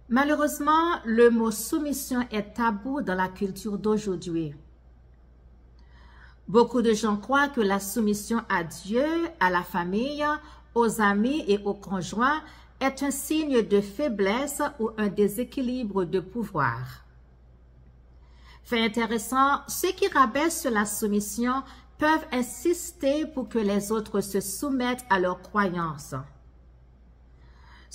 Malheureusement, le mot soumission est tabou dans la culture d'aujourd'hui. Beaucoup de gens croient que la soumission à Dieu, à la famille, aux amis et aux conjoints est un signe de faiblesse ou un déséquilibre de pouvoir. Fait intéressant, ceux qui rabaissent sur la soumission peuvent insister pour que les autres se soumettent à leurs croyances.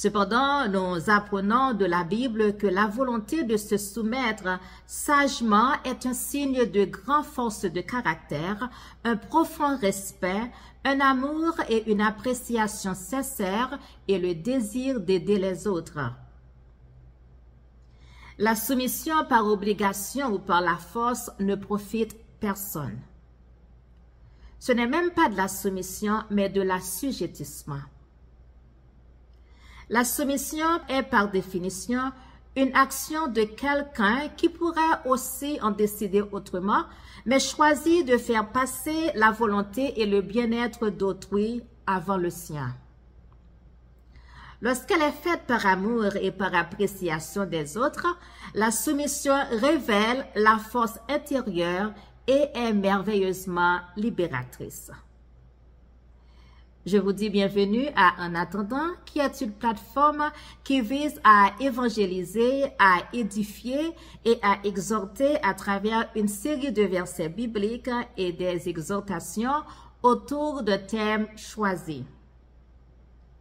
Cependant, nous apprenons de la Bible que la volonté de se soumettre sagement est un signe de grande force de caractère, un profond respect, un amour et une appréciation sincère et le désir d'aider les autres. La soumission par obligation ou par la force ne profite personne. Ce n'est même pas de la soumission, mais de l'assujettissement. La soumission est par définition une action de quelqu'un qui pourrait aussi en décider autrement, mais choisit de faire passer la volonté et le bien-être d'autrui avant le sien. Lorsqu'elle est faite par amour et par appréciation des autres, la soumission révèle la force intérieure et est merveilleusement libératrice. Je vous dis bienvenue à En attendant, qui est une plateforme qui vise à évangéliser, à édifier et à exhorter à travers une série de versets bibliques et des exhortations autour de thèmes choisis.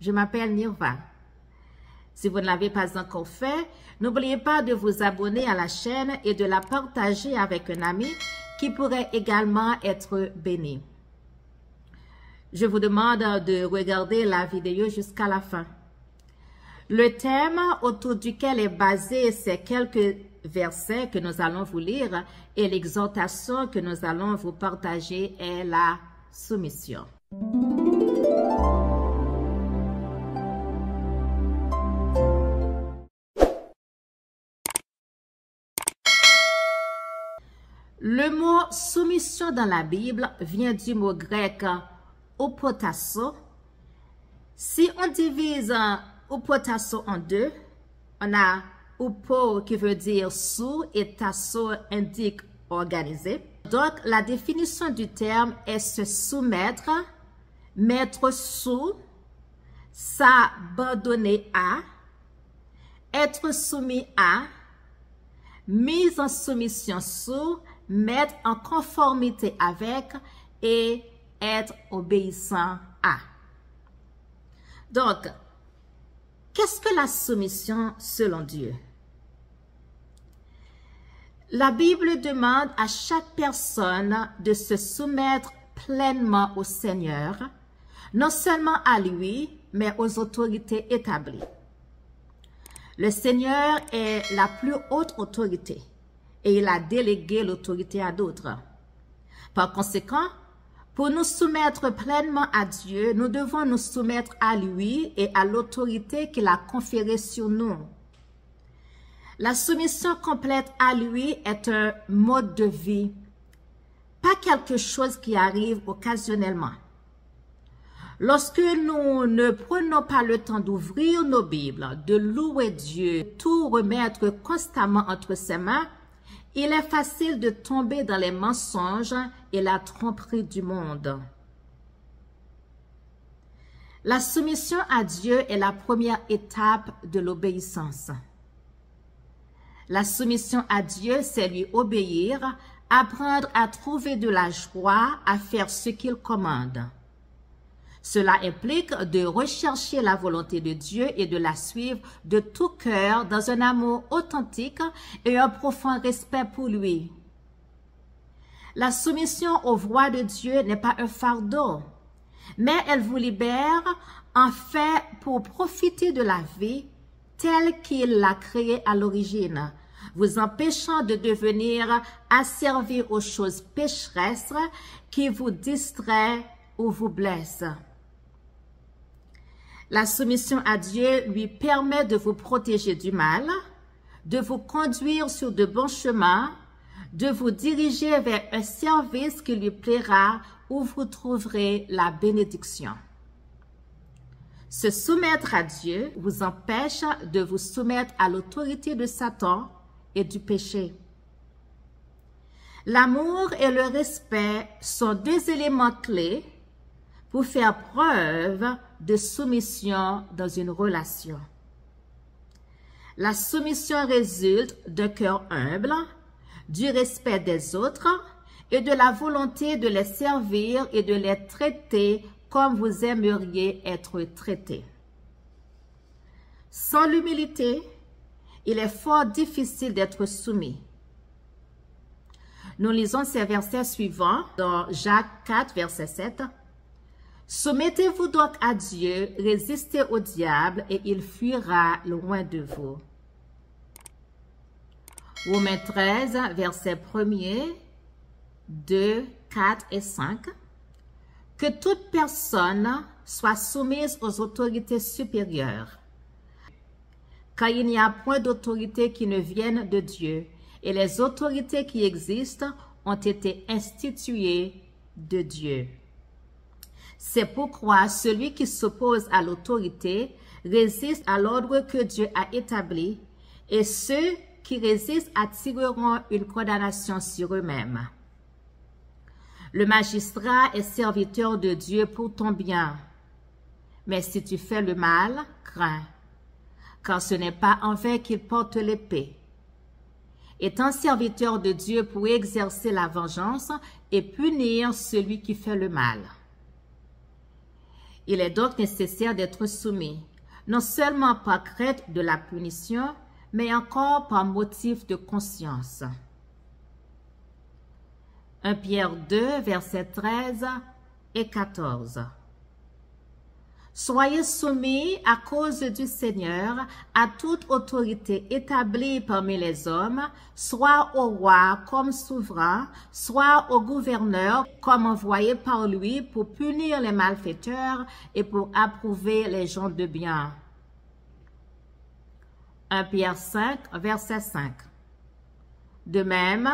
Je m'appelle Nirva. Si vous ne l'avez pas encore fait, n'oubliez pas de vous abonner à la chaîne et de la partager avec un ami qui pourrait également être béni. Je vous demande de regarder la vidéo jusqu'à la fin. Le thème autour duquel est basé ces quelques versets que nous allons vous lire et l'exhortation que nous allons vous partager est la soumission. Le mot soumission dans la Bible vient du mot grec opotasso. Si on divise opotasso en deux, on a opo qui veut dire sous et tasso indique organisé. Donc la définition du terme est se soumettre, mettre sous, s'abandonner à, être soumis à, mise en soumission sous, mettre en conformité avec et être obéissant à. Donc, qu'est-ce que la soumission selon Dieu? La Bible demande à chaque personne de se soumettre pleinement au Seigneur, non seulement à lui, mais aux autorités établies. Le Seigneur est la plus haute autorité et il a délégué l'autorité à d'autres. Par conséquent, pour nous soumettre pleinement à Dieu, nous devons nous soumettre à lui et à l'autorité qu'il a conférée sur nous. La soumission complète à lui est un mode de vie, pas quelque chose qui arrive occasionnellement. Lorsque nous ne prenons pas le temps d'ouvrir nos Bibles, de louer Dieu, tout remettre constamment entre ses mains, il est facile de tomber dans les mensonges et la tromperie du monde. La soumission à Dieu est la première étape de l'obéissance. La soumission à Dieu, c'est lui obéir, apprendre à trouver de la joie à faire ce qu'il commande. Cela implique de rechercher la volonté de Dieu et de la suivre de tout cœur dans un amour authentique et un profond respect pour lui. La soumission aux voies de Dieu n'est pas un fardeau, mais elle vous libère en fait pour profiter de la vie telle qu'il l'a créée à l'origine, vous empêchant de devenir asservi aux choses pécheresses qui vous distraient ou vous blessent. La soumission à Dieu lui permet de vous protéger du mal, de vous conduire sur de bons chemins, de vous diriger vers un service qui lui plaira où vous trouverez la bénédiction. Se soumettre à Dieu vous empêche de vous soumettre à l'autorité de Satan et du péché. L'amour et le respect sont deux éléments clés pour faire preuve de soumission dans une relation. La soumission résulte d'un cœur humble, du respect des autres et de la volonté de les servir et de les traiter comme vous aimeriez être traité. Sans l'humilité, il est fort difficile d'être soumis. Nous lisons ces versets suivants dans Jacques 4, verset 7. « Soumettez-vous donc à Dieu, résistez au diable et il fuira loin de vous. » Romains 13, verset 1er, 2, 4 et 5. « Que toute personne soit soumise aux autorités supérieures, car il n'y a point d'autorité qui ne vienne de Dieu, et les autorités qui existent ont été instituées de Dieu. C'est pourquoi celui qui s'oppose à l'autorité résiste à l'ordre que Dieu a établi, et ceux qui résistent attireront une condamnation sur eux-mêmes. Le magistrat est serviteur de Dieu pour ton bien, mais si tu fais le mal, crains, car ce n'est pas en vain qu'il porte l'épée. Étant serviteur de Dieu pour exercer la vengeance et punir celui qui fait le mal. Il est donc nécessaire d'être soumis, non seulement par crainte de la punition, mais encore par motif de conscience. 1 Pierre 2, versets 13 et 14. Soyez soumis à cause du Seigneur à toute autorité établie parmi les hommes, soit au roi comme souverain, soit au gouverneur comme envoyé par lui pour punir les malfaiteurs et pour approuver les gens de bien. 1 Pierre 5, verset 5. De même,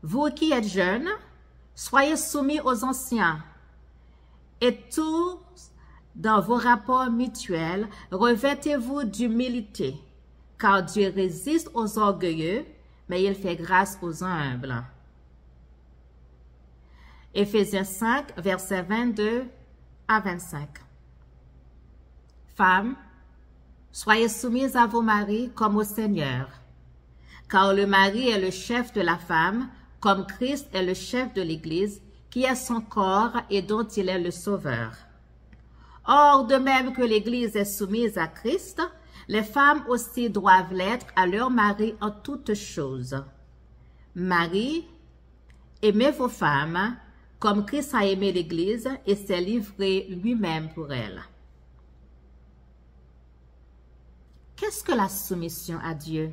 vous qui êtes jeunes, soyez soumis aux anciens, et tous dans vos rapports mutuels, revêtez-vous d'humilité, car Dieu résiste aux orgueilleux, mais il fait grâce aux humbles. Éphésiens 5, versets 22 à 25. Femmes, soyez soumises à vos maris comme au Seigneur, car le mari est le chef de la femme, comme Christ est le chef de l'Église, qui est son corps et dont il est le sauveur. Or, de même que l'Église est soumise à Christ, les femmes aussi doivent l'être à leur mari en toutes choses. Marie, aimez vos femmes, comme Christ a aimé l'Église et s'est livré lui-même pour elle. Qu'est-ce que la soumission à Dieu?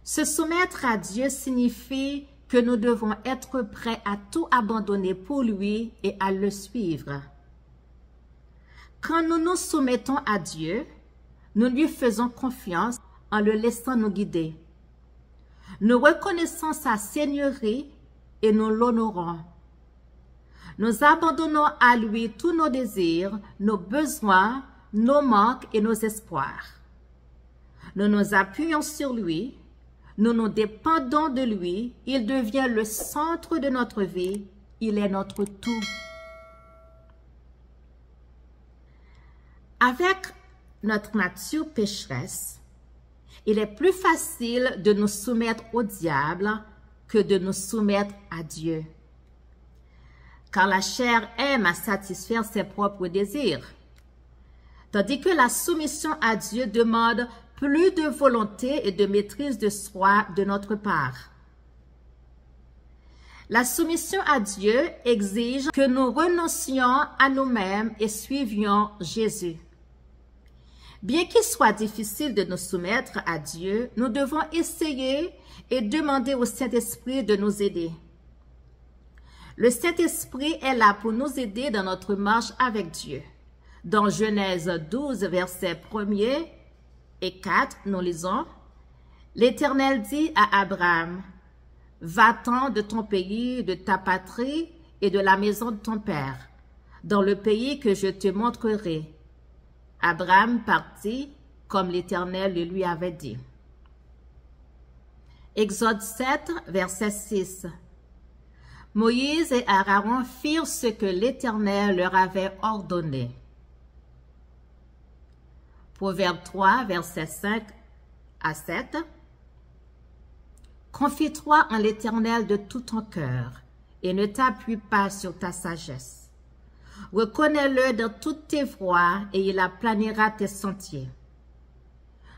Se soumettre à Dieu signifie que nous devons être prêts à tout abandonner pour lui et à le suivre. Quand nous nous soumettons à Dieu, nous lui faisons confiance en le laissant nous guider. Nous reconnaissons sa seigneurie et nous l'honorons. Nous abandonnons à lui tous nos désirs, nos besoins, nos manques et nos espoirs. Nous nous appuyons sur lui. Nous nous dépendons de lui, il devient le centre de notre vie, il est notre tout. Avec notre nature pécheresse, il est plus facile de nous soumettre au diable que de nous soumettre à Dieu. Car la chair aime à satisfaire ses propres désirs, tandis que la soumission à Dieu demande plus de volonté et de maîtrise de soi de notre part. La soumission à Dieu exige que nous renoncions à nous-mêmes et suivions Jésus. Bien qu'il soit difficile de nous soumettre à Dieu, nous devons essayer et demander au Saint-Esprit de nous aider. Le Saint-Esprit est là pour nous aider dans notre marche avec Dieu. Dans Genèse 12, versets 1er et 4, nous lisons, « L'Éternel dit à Abraham, « Va-t'en de ton pays, de ta patrie et de la maison de ton père, dans le pays que je te montrerai. Abraham partit comme l'Éternel le lui avait dit. Exode 7, verset 6. Moïse et Aaron firent ce que l'Éternel leur avait ordonné. Proverbe 3, verset 5 à 7. Confie-toi en l'Éternel de tout ton cœur et ne t'appuie pas sur ta sagesse. Reconnais-le dans toutes tes voies et il aplanira tes sentiers.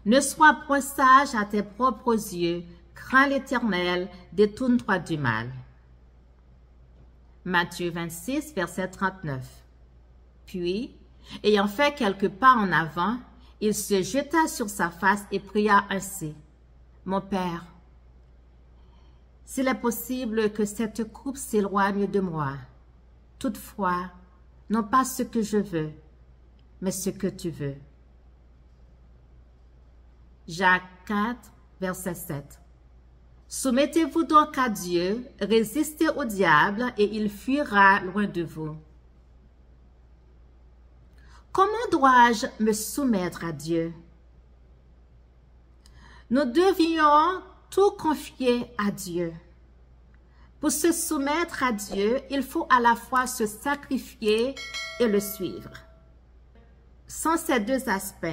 Ne sois point sage à tes propres yeux, crains l'Éternel, détourne-toi du mal. Matthieu 26, verset 39. Puis, ayant fait quelques pas en avant, il se jeta sur sa face et pria ainsi. Mon Père, s'il est possible que cette coupe s'éloigne de moi, toutefois, non pas ce que je veux, mais ce que tu veux. Jacques 4, verset 7. Soumettez-vous donc à Dieu, résistez au diable et il fuira loin de vous. Comment dois-je me soumettre à Dieu? Nous devions tout confier à Dieu. Pour se soumettre à Dieu, il faut à la fois se sacrifier et le suivre. Sans ces deux aspects,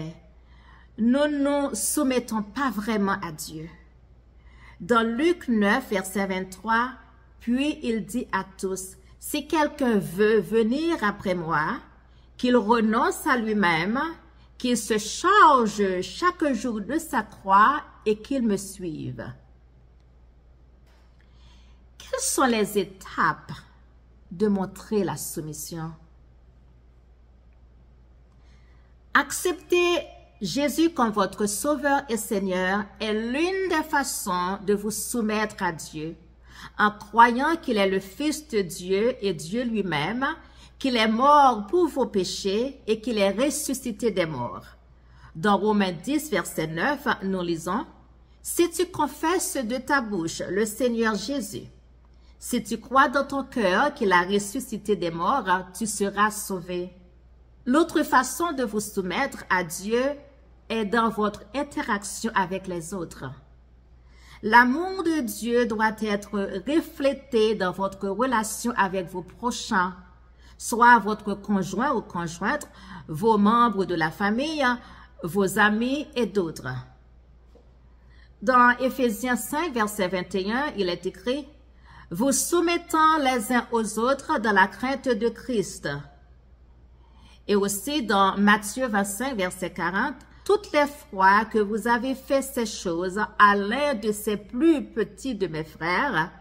nous ne nous soumettons pas vraiment à Dieu. Dans Luc 9, verset 23, puis il dit à tous, « Si quelqu'un veut venir après moi, qu'il renonce à lui-même, qu'il se charge chaque jour de sa croix et qu'il me suive. » Quelles sont les étapes de montrer la soumission? Accepter Jésus comme votre Sauveur et Seigneur est l'une des façons de vous soumettre à Dieu, en croyant qu'il est le Fils de Dieu et Dieu lui-même, qu'il est mort pour vos péchés et qu'il est ressuscité des morts. Dans Romains 10, verset 9, nous lisons, « Si tu confesses de ta bouche le Seigneur Jésus, si tu crois dans ton cœur qu'il a ressuscité des morts, tu seras sauvé. » L'autre façon de vous soumettre à Dieu est dans votre interaction avec les autres. L'amour de Dieu doit être reflété dans votre relation avec vos prochains, soit votre conjoint ou conjointe, vos membres de la famille, vos amis et d'autres. Dans Éphésiens 5, verset 21, il est écrit « Vous soumettant les uns aux autres dans la crainte de Christ ». Et aussi dans Matthieu 25, verset 40, « Toutes les fois que vous avez fait ces choses à l'un de ces plus petits de mes frères,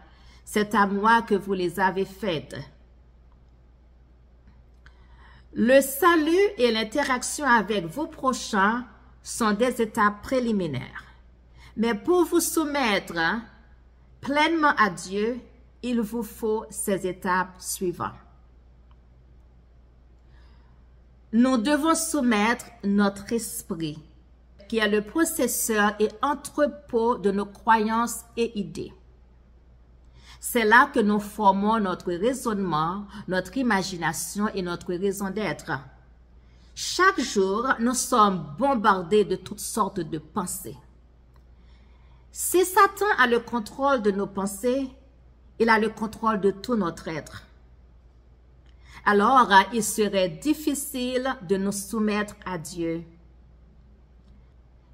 c'est à moi que vous les avez faites. » Le salut et l'interaction avec vos prochains sont des étapes préliminaires. Mais pour vous soumettre pleinement à Dieu, il vous faut ces étapes suivantes. Nous devons soumettre notre esprit, qui est le processeur et entrepôt de nos croyances et idées. C'est là que nous formons notre raisonnement, notre imagination et notre raison d'être. Chaque jour, nous sommes bombardés de toutes sortes de pensées. Si Satan a le contrôle de nos pensées, il a le contrôle de tout notre être. Alors, il serait difficile de nous soumettre à Dieu.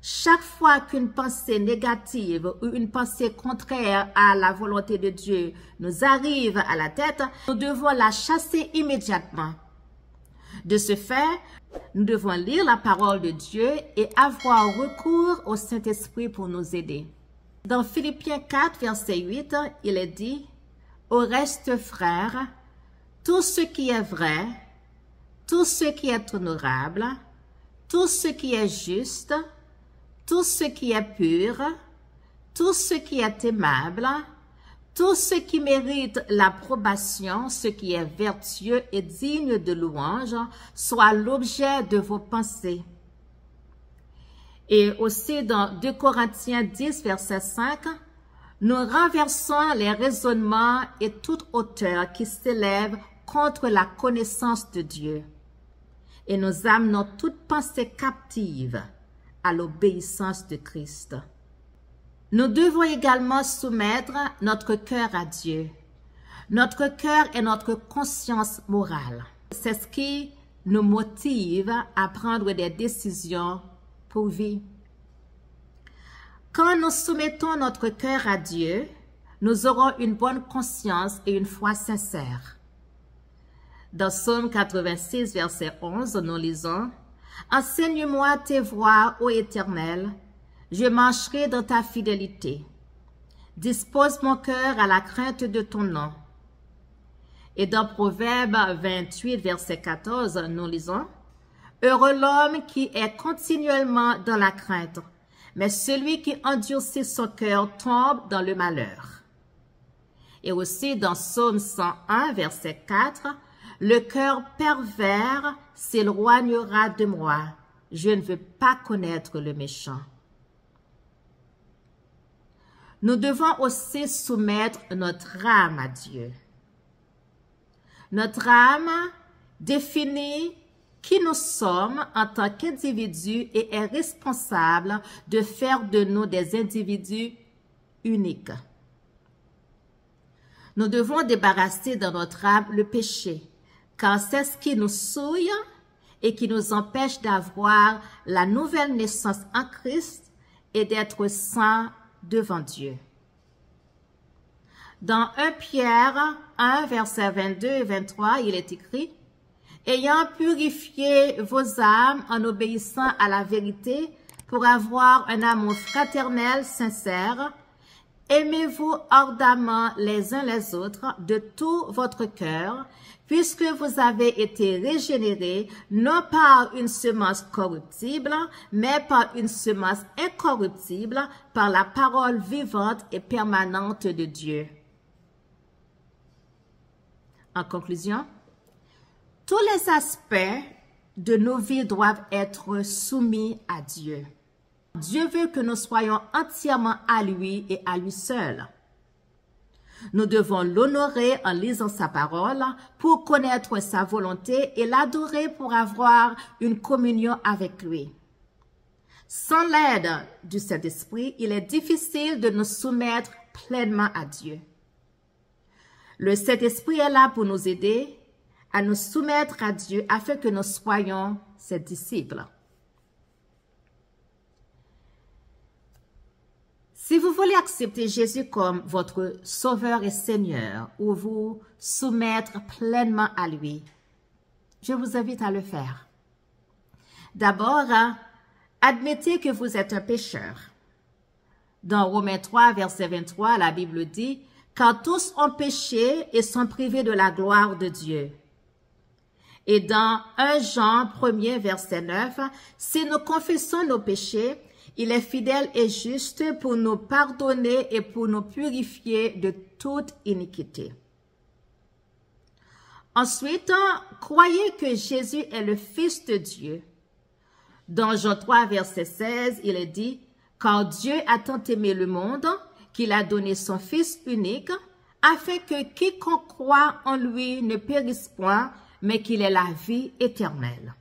Chaque fois qu'une pensée négative ou une pensée contraire à la volonté de Dieu nous arrive à la tête, nous devons la chasser immédiatement. De ce fait, nous devons lire la parole de Dieu et avoir recours au Saint-Esprit pour nous aider. Dans Philippiens 4, verset 8, il est dit « Au reste, frères, tout ce qui est vrai, tout ce qui est honorable, tout ce qui est juste, tout ce qui est pur, tout ce qui est aimable, tout ce qui mérite l'approbation, ce qui est vertueux et digne de louange, soit l'objet de vos pensées. » Et aussi dans 2 Corinthiens 10, verset 5, « Nous renversons les raisonnements et toute hauteur qui s'élève contre la connaissance de Dieu et nous amenons toute pensée captive à l'obéissance de Christ. Nous devons également soumettre notre cœur à Dieu. Notre cœur est notre conscience morale. C'est ce qui nous motive à prendre des décisions pour vie. Quand nous soumettons notre cœur à Dieu, nous aurons une bonne conscience et une foi sincère. Dans Psaume 86, verset 11, nous lisons « Enseigne-moi tes voies, ô Éternel, je marcherai dans ta fidélité. Dispose mon cœur à la crainte de ton nom. » Et dans Proverbe 28, verset 14, nous lisons « Heureux l'homme qui est continuellement dans la crainte, mais celui qui endurcit son cœur tombe dans le malheur. » Et aussi dans Psaume 101, verset 4, « Le cœur pervers s'éloignera de moi. Je ne veux pas connaître le méchant. » Nous devons aussi soumettre notre âme à Dieu. Notre âme définit qui nous sommes en tant qu'individus et est responsable de faire de nous des individus uniques. Nous devons débarrasser dans notre âme le péché, car c'est ce qui nous souille et qui nous empêche d'avoir la nouvelle naissance en Christ et d'être saints devant Dieu. Dans 1 Pierre 1, versets 22 et 23, il est écrit « Ayant purifié vos âmes en obéissant à la vérité pour avoir un amour fraternel sincère, aimez-vous ardemment les uns les autres de tout votre cœur, puisque vous avez été régénérés non par une semence corruptible, mais par une semence incorruptible, par la parole vivante et permanente de Dieu. » En conclusion, tous les aspects de nos vies doivent être soumis à Dieu. Dieu veut que nous soyons entièrement à lui et à lui seul. Nous devons l'honorer en lisant sa parole pour connaître sa volonté et l'adorer pour avoir une communion avec lui. Sans l'aide du Saint-Esprit, il est difficile de nous soumettre pleinement à Dieu. Le Saint-Esprit est là pour nous aider à nous soumettre à Dieu afin que nous soyons ses disciples. Si vous voulez accepter Jésus comme votre Sauveur et Seigneur ou vous soumettre pleinement à lui, je vous invite à le faire. D'abord, admettez que vous êtes un pécheur. Dans Romains 3, verset 23, la Bible dit « Car tous ont péché et sont privés de la gloire de Dieu. » Et dans 1 Jean 1, verset 9, « Si nous confessons nos péchés, il est fidèle et juste pour nous pardonner et pour nous purifier de toute iniquité. » Ensuite, croyez que Jésus est le Fils de Dieu. Dans Jean 3, verset 16, il est dit « Car Dieu a tant aimé le monde qu'il a donné son Fils unique, afin que quiconque croit en lui ne périsse point, mais qu'il ait la vie éternelle. »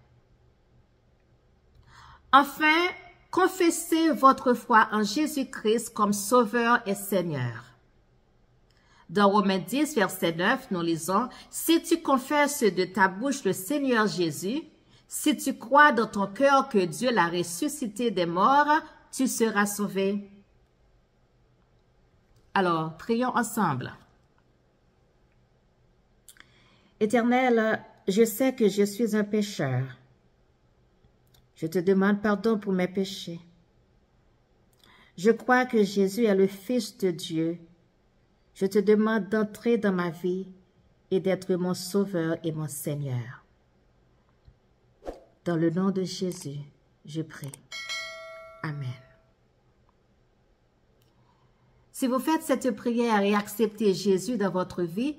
Enfin, confessez votre foi en Jésus-Christ comme Sauveur et Seigneur. Dans Romains 10, verset 9, nous lisons « Si tu confesses de ta bouche le Seigneur Jésus, si tu crois dans ton cœur que Dieu l'a ressuscité des morts, tu seras sauvé. » Alors, prions ensemble. Éternel, je sais que je suis un pécheur. Je te demande pardon pour mes péchés. Je crois que Jésus est le Fils de Dieu. Je te demande d'entrer dans ma vie et d'être mon Sauveur et mon Seigneur. Dans le nom de Jésus, je prie. Amen. Si vous faites cette prière et acceptez Jésus dans votre vie,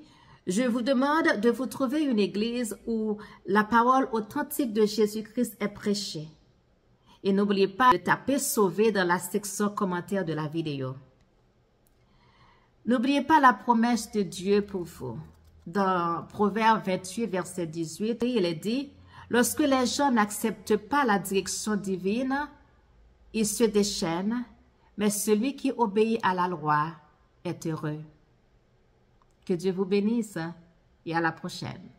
je vous demande de vous trouver une église où la parole authentique de Jésus-Christ est prêchée. Et n'oubliez pas de taper « Sauvé » dans la section commentaire de la vidéo. N'oubliez pas la promesse de Dieu pour vous. dans Proverbe 28, verset 18, il est dit, « Lorsque les gens n'acceptent pas la direction divine, ils se déchaînent, mais celui qui obéit à la loi est heureux. » Que Dieu vous bénisse et à la prochaine.